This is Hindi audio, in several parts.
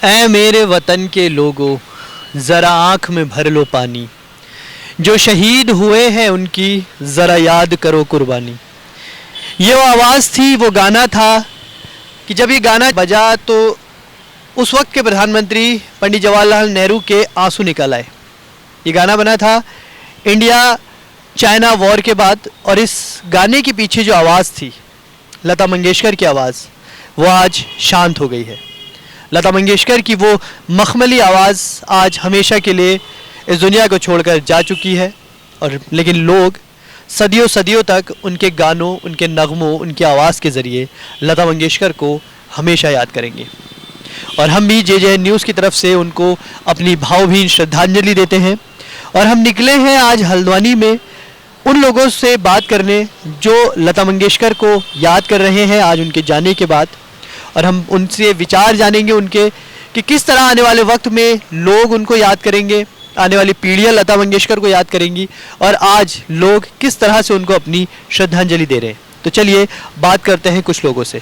ऐ मेरे वतन के लोगों, ज़रा आँख में भर लो पानी, जो शहीद हुए हैं उनकी ज़रा याद करो कुर्बानी। ये वो आवाज़ थी, वो गाना था कि जब ये गाना बजा तो उस वक्त के प्रधानमंत्री पंडित जवाहरलाल नेहरू के आंसू निकल आए। ये गाना बना था इंडिया चाइना वॉर के बाद, और इस गाने के पीछे जो आवाज़ थी, लता मंगेशकर की आवाज़, वो आज शांत हो गई है। लता मंगेशकर की वो मखमली आवाज़ आज हमेशा के लिए इस दुनिया को छोड़कर जा चुकी है, और लेकिन लोग सदियों सदियों तक उनके गानों, उनके नगमों, उनकी आवाज़ के ज़रिए लता मंगेशकर को हमेशा याद करेंगे। और हम भी जे न्यूज़ की तरफ से उनको अपनी भावभीनी श्रद्धांजलि देते हैं। और हम निकले हैं आज हल्द्वानी में उन लोगों से बात करने जो लता मंगेशकर को याद कर रहे हैं आज उनके जाने के बाद, और हम उनसे विचार जानेंगे उनके कि किस तरह आने वाले वक्त में लोग उनको याद करेंगे, आने वाली पीढ़ियाँ लता मंगेशकर को याद करेंगी, और आज लोग किस तरह से उनको अपनी श्रद्धांजलि दे रहे हैं। तो चलिए बात करते हैं कुछ लोगों से।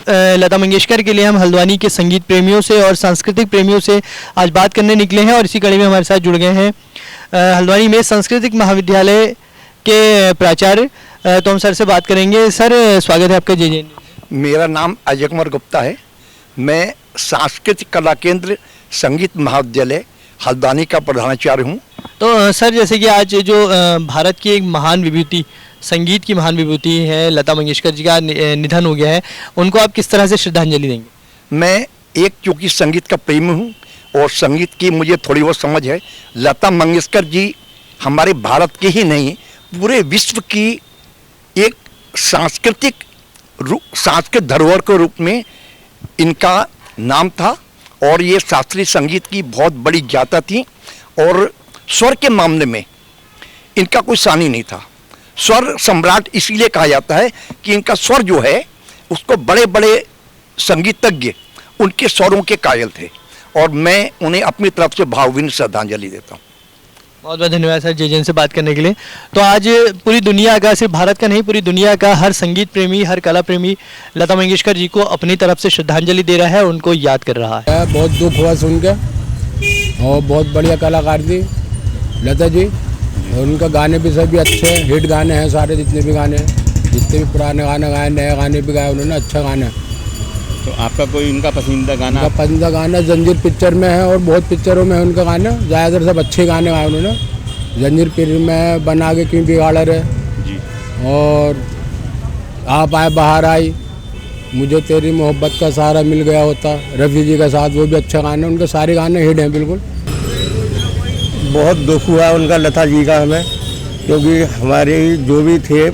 लता मंगेशकर के लिए हम हल्द्वानी के संगीत प्रेमियों से और सांस्कृतिक प्रेमियों से आज बात करने निकले हैं, और इसी कड़ी में हमारे साथ जुड़ गए हैं हल्द्वानी में सांस्कृतिक महाविद्यालय के प्राचार्य। तो हम सर से बात करेंगे। सर, स्वागत है आपका जे। मेरा नाम अजय कुमार गुप्ता है। मैं सांस्कृतिक कला केंद्र संगीत महाविद्यालय हल्द्वानी का प्रधानाचार्य हूँ। तो सर, जैसे कि आज जो भारत की एक महान विभूति, संगीत की महान विभूति है, लता मंगेशकर जी का निधन हो गया है, उनको आप किस तरह से श्रद्धांजलि देंगे? मैं एक चूँकि संगीत का प्रेमी हूँ और संगीत की मुझे थोड़ी बहुत समझ है। लता मंगेशकर जी हमारे भारत की ही नहीं, पूरे विश्व की एक सांस्कृतिक धरोहर के रूप में इनका नाम था, और ये शास्त्रीय संगीत की बहुत बड़ी ज्ञाता थी, और स्वर के मामले में इनका कोई सानी नहीं था। स्वर सम्राट इसीलिए कहा जाता है कि इनका स्वर जो है उसको बड़े बड़े संगीतज्ञ उनके स्वरों के कायल थे, और मैं उन्हें अपनी तरफ से भावभीनी श्रद्धांजलि देता हूँ। बहुत बहुत धन्यवाद सर जे से बात करने के लिए। तो आज पूरी दुनिया का, सिर्फ भारत का नहीं, पूरी दुनिया का हर संगीत प्रेमी, हर कला प्रेमी लता मंगेशकर जी को अपनी तरफ से श्रद्धांजलि दे रहा है, उनको याद कर रहा है। बहुत दुख हुआ सुन के, और बहुत बढ़िया कलाकार थी लता जी, और उनका गाने भी सभी अच्छे हिट गाने हैं सारे, जितने भी गाने हैं, जितने भी पुराने गाने गाए, नए गाने भी गाए उन्होंने, अच्छा गाना है। तो आपका कोई उनका पसंदीदा गाना? उनका पसंदीदा गाना जंजीर पिक्चर में है, और बहुत पिक्चरों में है उनका गाना। ज़्यादातर सब अच्छे गाने गाए उन्होंने। जंजीर पिक्चर में बना के क्यों बिगाड़ रहे जी, और आप आए बाहर आई, मुझे तेरी मोहब्बत का सहारा मिल गया होता, रफ़ी जी का साथ, वो भी अच्छा गाना है। उनके सारे गाने हिट हैं बिल्कुल। बहुत दुख हुआ उनका, लता जी का, हमें, क्योंकि हमारे जो भी थे,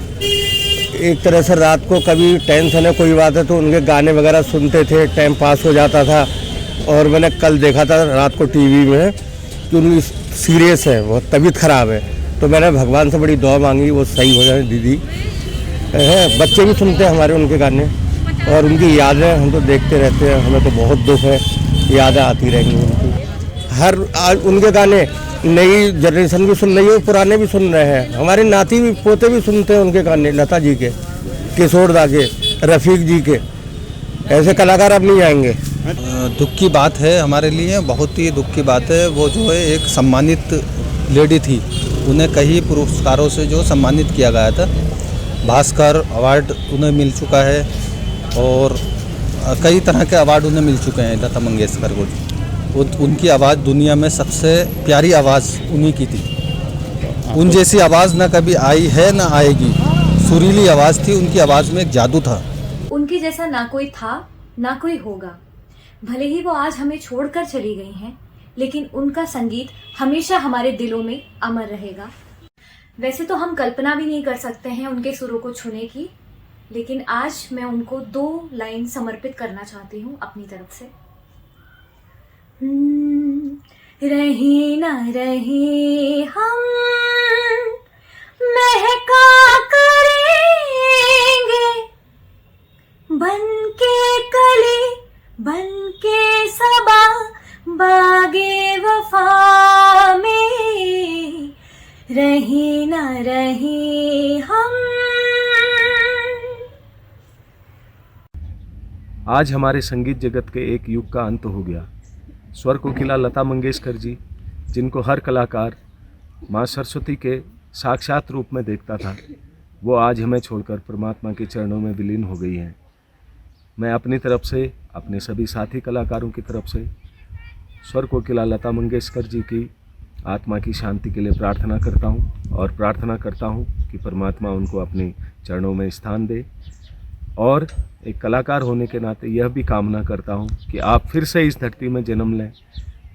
एक तरह से रात को कभी टेंशन है कोई बात है तो उनके गाने वगैरह सुनते थे, टाइम पास हो जाता था। और मैंने कल देखा था रात को टीवी में कि उनकी सीरियस है, बहुत तबीयत ख़राब है, तो मैंने भगवान से बड़ी दुआ मांगी वो सही हो जाए दीदी है। बच्चे भी सुनते हैं हमारे उनके गाने, और उनकी यादें हम तो देखते रहते हैं, हमें तो बहुत दुख है, यादें आती रहेंगी उनकी। हर उनके गाने नई जनरेशन भी सुन रही है, पुराने भी सुन रहे हैं, हमारे नाती भी पोते भी सुनते हैं उनके गाने, लता जी के, किशोर दा के, रफ़ीक जी के। ऐसे कलाकार अब नहीं आएंगे। दुख की बात है हमारे लिए, बहुत ही दुख की बात है। वो जो है एक सम्मानित लेडी थी, उन्हें कई पुरस्कारों से जो सम्मानित किया गया था। भास्कर अवार्ड उन्हें मिल चुका है, और कई तरह के अवार्ड उन्हें मिल चुके हैं लता मंगेशकर को। उनकी आवाज़ दुनिया में सबसे प्यारी आवाज़ उन्हीं की थी। उन जैसी आवाज़ ना कभी आई है ना आएगी। सुरीली आवाज़ थी उनकी, आवाज़ में एक जादू था। उनके जैसा ना कोई था ना कोई होगा। भले ही वो आज हमें छोड़कर चली गई हैं, लेकिन उनका संगीत हमेशा हमारे दिलों में अमर रहेगा। वैसे तो हम कल्पना भी नहीं कर सकते हैं उनके सुरों को छूने की, लेकिन आज मैं उनको 2 लाइन समर्पित करना चाहती हूँ अपनी तरफ से। रहे ना रहे हम महका करेंगे, बनके कली बनके सबा बागे वफा में, रहे ना रहे हम। आज हमारे संगीत जगत के एक युग का अंत हो गया। स्वर कोकिला लता मंगेशकर जी, जिनको हर कलाकार माँ सरस्वती के साक्षात रूप में देखता था, वो आज हमें छोड़कर परमात्मा के चरणों में विलीन हो गई हैं। मैं अपनी तरफ से, अपने सभी साथी कलाकारों की तरफ से स्वर कोकिला लता मंगेशकर जी की आत्मा की शांति के लिए प्रार्थना करता हूँ और प्रार्थना करता हूँ कि परमात्मा उनको अपने चरणों में स्थान दे। और एक कलाकार होने के नाते यह भी कामना करता हूँ कि आप फिर से इस धरती में जन्म लें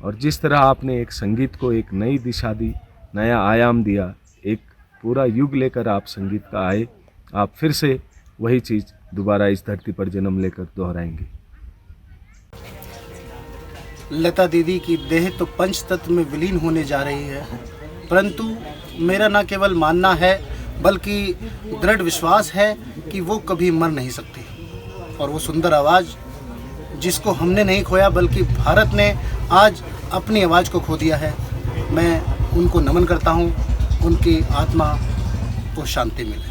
और जिस तरह आपने एक संगीत को एक नई दिशा दी, नया आयाम दिया, एक पूरा युग लेकर आप संगीत का आए, आप फिर से वही चीज़ दोबारा इस धरती पर जन्म लेकर दोहराएंगे। लता दीदी की देह तो पंच तत्व में विलीन होने जा रही है, परंतु मेरा न केवल मानना है बल्कि दृढ़ विश्वास है कि वो कभी मर नहीं सकती। और वो सुंदर आवाज़ जिसको हमने नहीं खोया बल्कि भारत ने आज अपनी आवाज़ को खो दिया है, मैं उनको नमन करता हूँ, उनकी आत्मा को शांति मिले।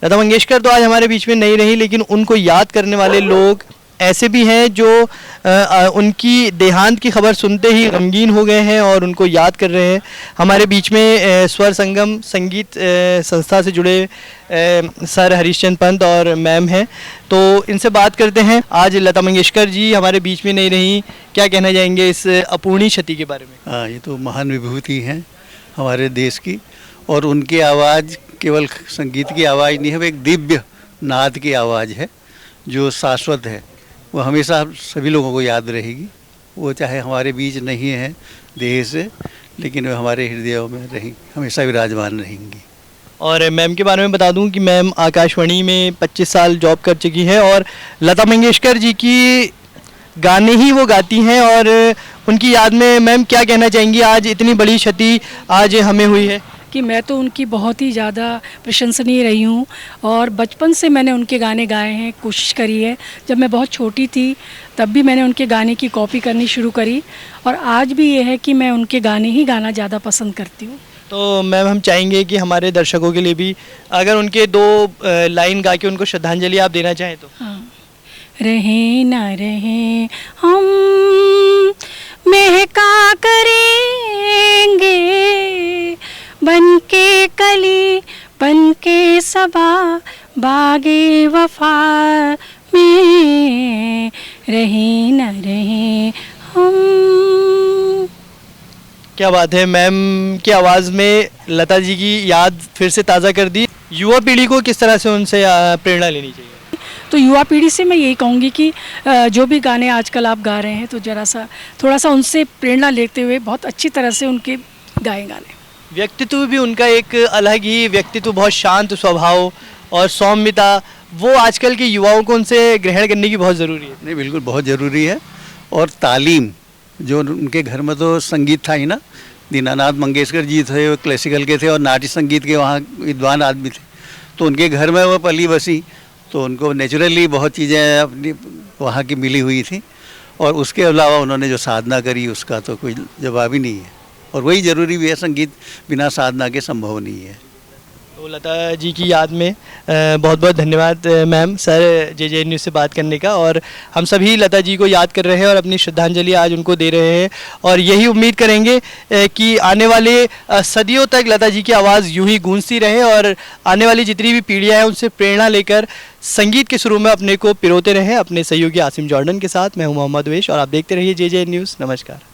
लता मंगेशकर तो आज हमारे बीच में नहीं रही, लेकिन उनको याद करने वाले लोग ऐसे भी हैं जो उनकी देहांत की खबर सुनते ही गमगीन हो गए हैं और उनको याद कर रहे हैं। हमारे बीच में स्वर संगम संगीत संस्था से जुड़े सर हरीशचंद पंत और मैम हैं, तो इनसे बात करते हैं। आज लता मंगेशकर जी हमारे बीच में नहीं रही, क्या कहना चाहेंगे इस अपूर्णीय क्षति के बारे में? हाँ, ये तो महान विभूति हैं हमारे देश की, और उनकी आवाज़ केवल संगीत की आवाज़ नहीं है, वो एक दिव्य नाद की आवाज़ है जो शाश्वत है। वो हमेशा सभी लोगों को याद रहेगी। वो चाहे हमारे बीच नहीं है देह से, लेकिन वो हमारे हृदयों में रही हमेशा विराजमान रहेंगी। और मैम के बारे में बता दूं कि मैम आकाशवाणी में 25 साल जॉब कर चुकी है और लता मंगेशकर जी की गाने ही वो गाती हैं। और उनकी याद में मैम क्या कहना चाहेंगी, आज इतनी बड़ी क्षति आज हमें हुई है? कि मैं तो उनकी बहुत ही ज़्यादा प्रशंसनीय रही हूँ और बचपन से मैंने उनके गाने गाए हैं, कोशिश करी है। जब मैं बहुत छोटी थी तब भी मैंने उनके गाने की कॉपी करनी शुरू करी, और आज भी ये है कि मैं उनके गाने ही गाना ज़्यादा पसंद करती हूँ। तो मैम हम चाहेंगे कि हमारे दर्शकों के लिए भी अगर उनके 2 लाइन गा के उनको श्रद्धांजलि आप देना चाहें तो। हाँ, रहे ना रहे हम महका करेंगे, बन के कली बन के सबा बागे वफा में रहे न रहे हम। क्या बात है, मैम की आवाज़ में लता जी की याद फिर से ताज़ा कर दी। युवा पीढ़ी को किस तरह से उनसे प्रेरणा लेनी चाहिए? तो युवा पीढ़ी से मैं यही कहूँगी कि जो भी गाने आजकल आप गा रहे हैं तो थोड़ा सा उनसे प्रेरणा लेते हुए बहुत अच्छी तरह से उनके गाए गाने। व्यक्तित्व भी उनका एक अलग ही व्यक्तित्व, बहुत शांत स्वभाव और सौम्यता, वो आजकल के युवाओं को उनसे ग्रहण करने की बहुत ज़रूरी है। नहीं, बिल्कुल बहुत ज़रूरी है। और तालीम, जो उनके घर में तो संगीत था ही ना, दीनानाथ मंगेशकर जी थे, वो क्लासिकल के थे और नाट्य संगीत के वहाँ विद्वान आदमी थे, तो उनके घर में वो पली बसी, तो उनको नेचुरली बहुत चीज़ें अपनी वहाँ की मिली हुई थी। और उसके अलावा उन्होंने जो साधना करी उसका तो कोई जवाब ही नहीं है, और वही ज़रूरी भी है। संगीत बिना साधना के संभव नहीं है। तो लता जी की याद में बहुत बहुत धन्यवाद मैम, सर जे न्यूज़ से बात करने का। और हम सभी लता जी को याद कर रहे हैं और अपनी श्रद्धांजलि आज उनको दे रहे हैं, और यही उम्मीद करेंगे कि आने वाले सदियों तक लता जी की आवाज़ यूं ही गूंजती रहे और आने वाली जितनी भी पीढ़ियाँ हैं उनसे प्रेरणा लेकर संगीत के शुरू में अपने को पिरोते रहें। अपने सहयोगी आसिम जॉर्डन के साथ मैं हूँ मोहम्मद वेश, और आप देखते रहिए जे न्यूज़। नमस्कार।